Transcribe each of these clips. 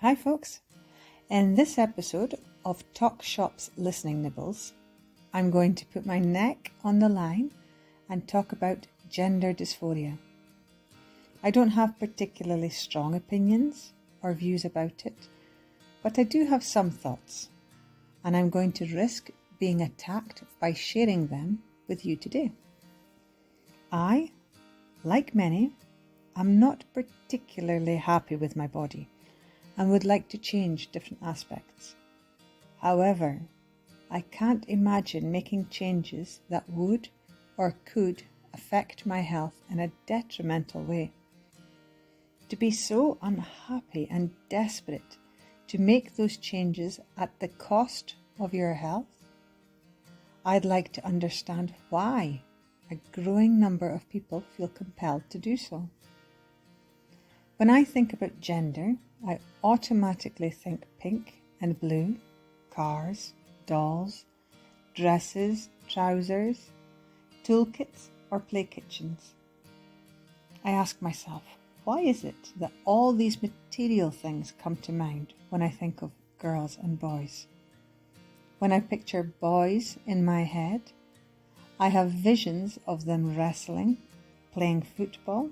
Hi folks, in this episode of Talk Shop's Listening Nibbles, I'm going to put my neck on the line and talk about gender dysphoria. I don't have particularly strong opinions or views about it, but I do have some thoughts, and I'm going to risk being attacked by sharing them with you today. I, like many, am not particularly happy with my body and would like to change different aspects. However, I can't imagine making changes that would or could affect my health in a detrimental way. To be so unhappy and desperate to make those changes at the cost of your health? I'd like to understand why a growing number of people feel compelled to do so. When I think about gender, I automatically think pink and blue, cars, dolls, dresses, trousers, toolkits or play kitchens. I ask myself, why is it that all these material things come to mind when I think of girls and boys? When I picture boys in my head, I have visions of them wrestling, playing football,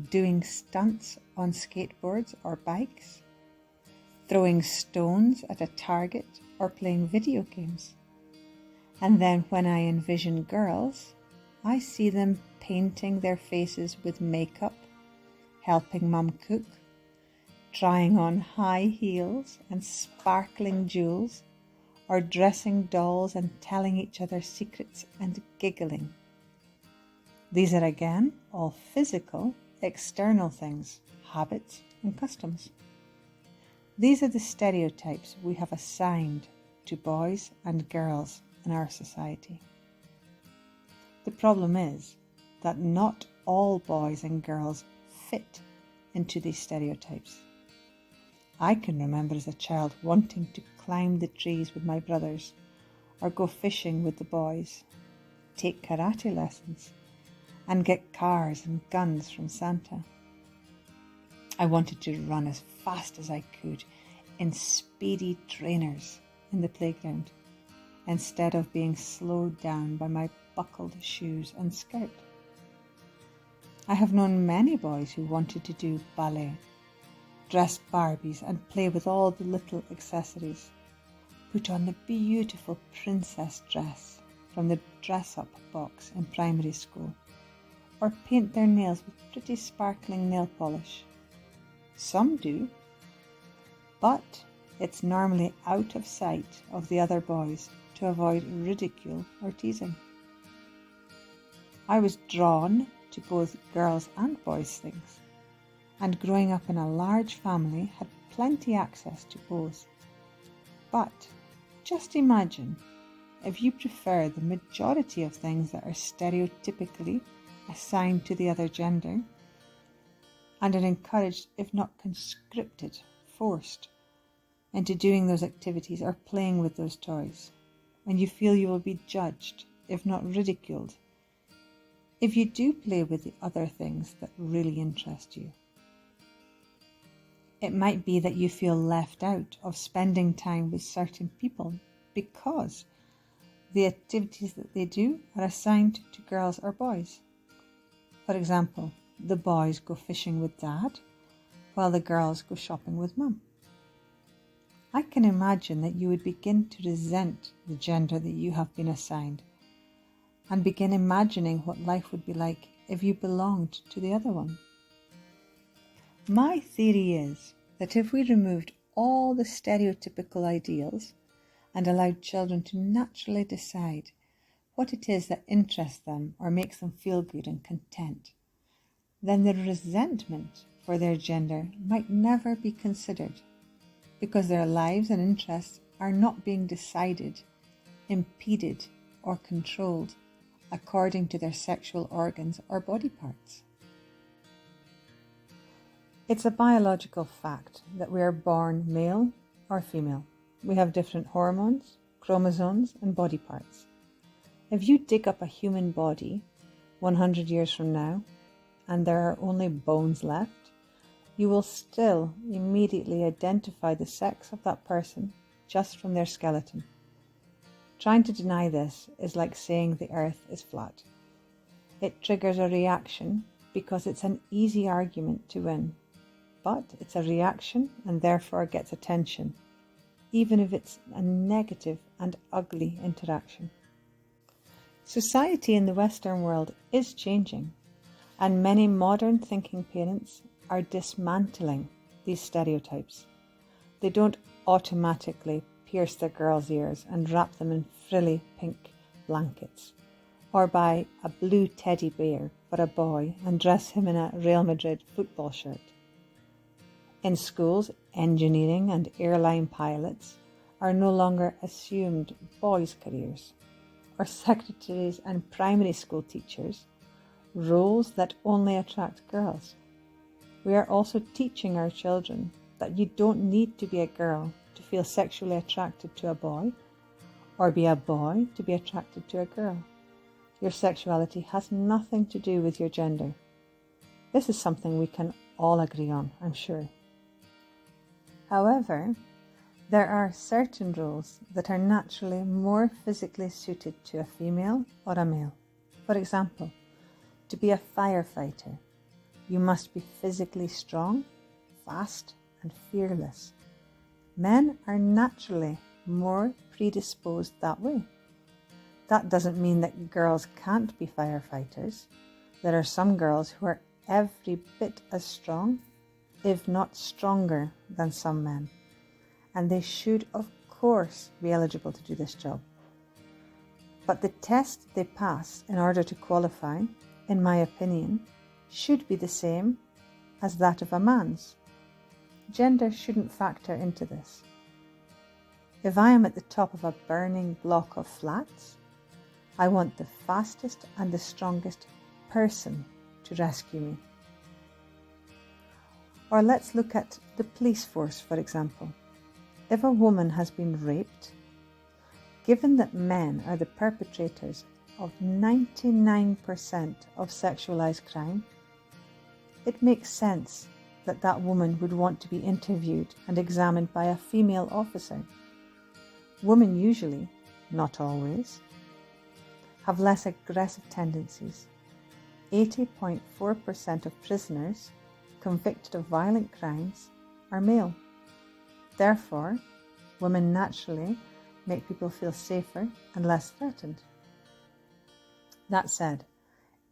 doing stunts on skateboards or bikes, throwing stones at a target or playing video games. And then when I envision girls, I see them painting their faces with makeup, helping mum cook, trying on high heels and sparkling jewels, or dressing dolls and telling each other secrets and giggling. These are again all physical, external things, habits and customs. These are the stereotypes we have assigned to boys and girls in our society. The problem is that not all boys and girls fit into these stereotypes. I can remember as a child wanting to climb the trees with my brothers, or go fishing with the boys, take karate lessons, and get cars and guns from Santa. I wanted to run as fast as I could in speedy trainers in the playground, instead of being slowed down by my buckled shoes and skirt. I have known many boys who wanted to do ballet, dress Barbies and play with all the little accessories, put on the beautiful princess dress from the dress-up box in primary school, or paint their nails with pretty sparkling nail polish. Some do, but it's normally out of sight of the other boys to avoid ridicule or teasing. I was drawn to both girls and boys things, and growing up in a large family had plenty access to both. But just imagine if you prefer the majority of things that are stereotypically assigned to the other gender, and are encouraged, if not conscripted, forced into doing those activities or playing with those toys, and you feel you will be judged, if not ridiculed, if you do play with the other things that really interest you. It might be that you feel left out of spending time with certain people because the activities that they do are assigned to girls or boys. For example, the boys go fishing with dad, while the girls go shopping with mum. I can imagine that you would begin to resent the gender that you have been assigned, and begin imagining what life would be like if you belonged to the other one. My theory is that if we removed all the stereotypical ideals and allowed children to naturally decide what it is that interests them or makes them feel good and content, then the resentment for their gender might never be considered, because their lives and interests are not being decided, impeded or controlled according to their sexual organs or body parts. It's a biological fact that we are born male or female. We have different hormones, chromosomes and body parts. If you dig up a human body 100 years from now and there are only bones left, you will still immediately identify the sex of that person just from their skeleton. Trying to deny this is like saying the earth is flat. It triggers a reaction because it's an easy argument to win, but it's a reaction and therefore gets attention, even if it's a negative and ugly interaction. Society in the Western world is changing, and many modern thinking parents are dismantling these stereotypes. They don't automatically pierce their girls' ears and wrap them in frilly pink blankets, or buy a blue teddy bear for a boy and dress him in a Real Madrid football shirt. In schools, engineering and airline pilots are no longer assumed boys' careers, or secretaries and primary school teachers, roles that only attract girls. We are also teaching our children that you don't need to be a girl to feel sexually attracted to a boy, or be a boy to be attracted to a girl. Your sexuality has nothing to do with your gender. This is something we can all agree on, I'm sure. However, there are certain roles that are naturally more physically suited to a female or a male. For example, to be a firefighter, you must be physically strong, fast, and fearless. Men are naturally more predisposed that way. That doesn't mean that girls can't be firefighters. There are some girls who are every bit as strong, if not stronger, than some men, and they should, of course, be eligible to do this job. But the test they pass in order to qualify, in my opinion, should be the same as that of a man's. Gender shouldn't factor into this. If I am at the top of a burning block of flats, I want the fastest and the strongest person to rescue me. Or let's look at the police force, for example. If a woman has been raped, given that men are the perpetrators of 99% of sexualized crime, it makes sense that that woman would want to be interviewed and examined by a female officer. Women usually, not always, have less aggressive tendencies. 80.4% of prisoners convicted of violent crimes are male. Therefore, women naturally make people feel safer and less threatened. That said,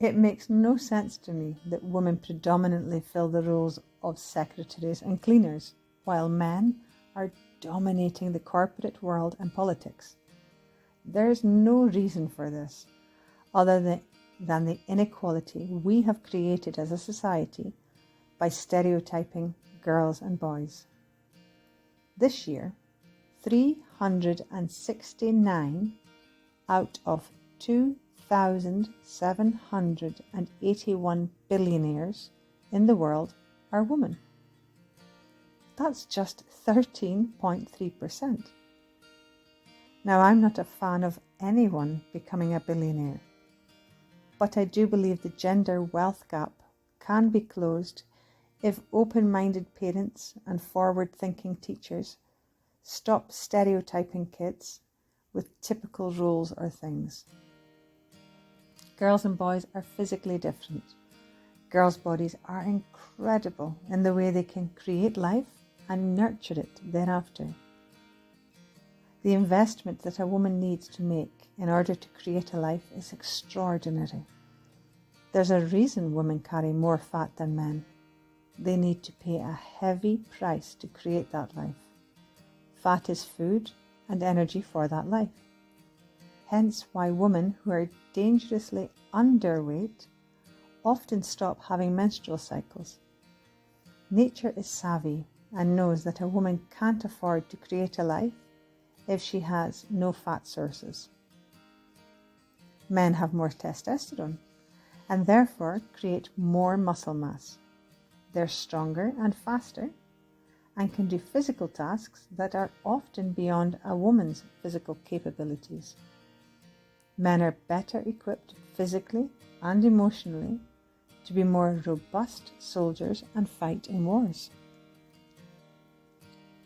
it makes no sense to me that women predominantly fill the roles of secretaries and cleaners, while men are dominating the corporate world and politics. There is no reason for this, other than the inequality we have created as a society by stereotyping girls and boys. This year, 369 out of 2,781 billionaires in the world are women. That's just 13.3%. Now, I'm not a fan of anyone becoming a billionaire, but I do believe the gender wealth gap can be closed if open-minded parents and forward-thinking teachers stop stereotyping kids with typical roles or things. Girls and boys are physically different. Girls' bodies are incredible in the way they can create life and nurture it thereafter. The investment that a woman needs to make in order to create a life is extraordinary. There's a reason women carry more fat than men. They need to pay a heavy price to create that life. Fat is food and energy for that life. Hence why women who are dangerously underweight often stop having menstrual cycles. Nature is savvy and knows that a woman can't afford to create a life if she has no fat sources. Men have more testosterone and therefore create more muscle mass. They're stronger and faster and can do physical tasks that are often beyond a woman's physical capabilities. Men are better equipped physically and emotionally to be more robust soldiers and fight in wars.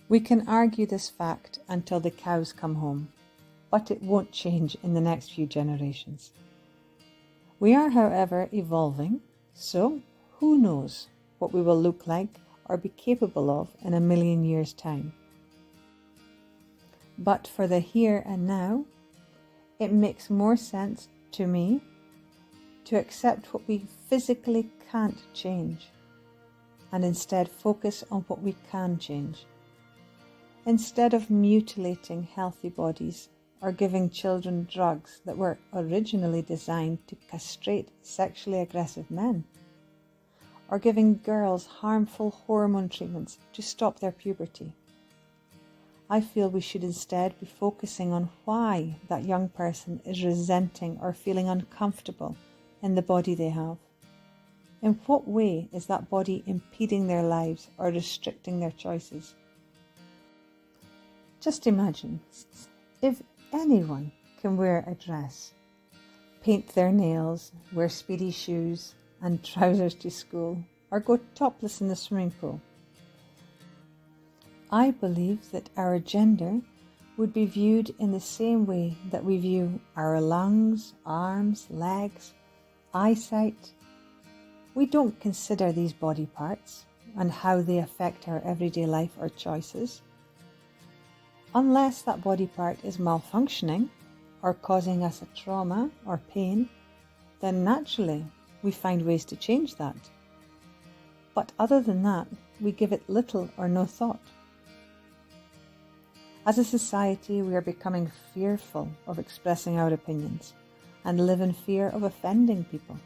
We can argue this fact until the cows come home, but it won't change in the next few generations. We are, however, evolving, so who knows what we will look like or be capable of in a million years' time. But for the here and now, it makes more sense to me to accept what we physically can't change and instead focus on what we can change. Instead of mutilating healthy bodies or giving children drugs that were originally designed to castrate sexually aggressive men, or giving girls harmful hormone treatments to stop their puberty, I feel we should instead be focusing on why that young person is resenting or feeling uncomfortable in the body they have. In what way is that body impeding their lives or restricting their choices? Just imagine if anyone can wear a dress, paint their nails, wear speedy shoes and trousers to school, or go topless in the swimming pool. I believe that our gender would be viewed in the same way that we view our lungs, arms, legs, eyesight. We don't consider these body parts and how they affect our everyday life or choices. Unless that body part is malfunctioning or causing us a trauma or pain, then naturally we find ways to change that. But other than that, we give it little or no thought. As a society, we are becoming fearful of expressing our opinions and live in fear of offending people.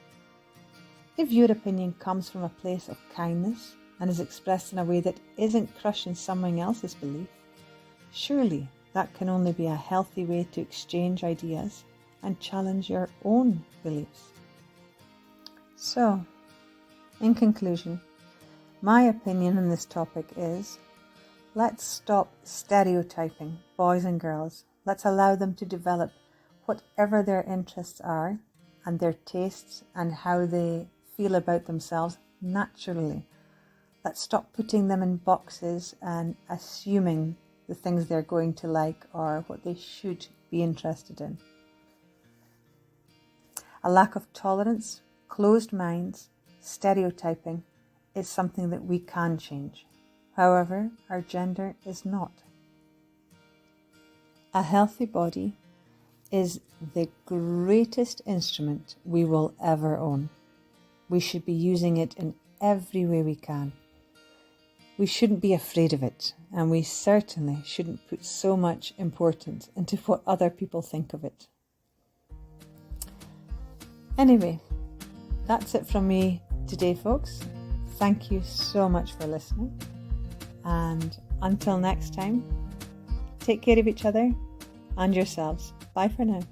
If your opinion comes from a place of kindness and is expressed in a way that isn't crushing someone else's belief, surely that can only be a healthy way to exchange ideas and challenge your own beliefs. So, in conclusion, my opinion on this topic is, let's stop stereotyping boys and girls. Let's allow them to develop whatever their interests are and their tastes and how they feel about themselves naturally. Let's stop putting them in boxes and assuming the things they're going to like or what they should be interested in. A lack of tolerance, closed minds, stereotyping is something that we can change. However, our gender is not. A healthy body is the greatest instrument we will ever own. We should be using it in every way we can. We shouldn't be afraid of it, and we certainly shouldn't put so much importance into what other people think of it. Anyway, that's it from me today, folks. Thank you so much for listening. And until next time, take care of each other and yourselves. Bye for now.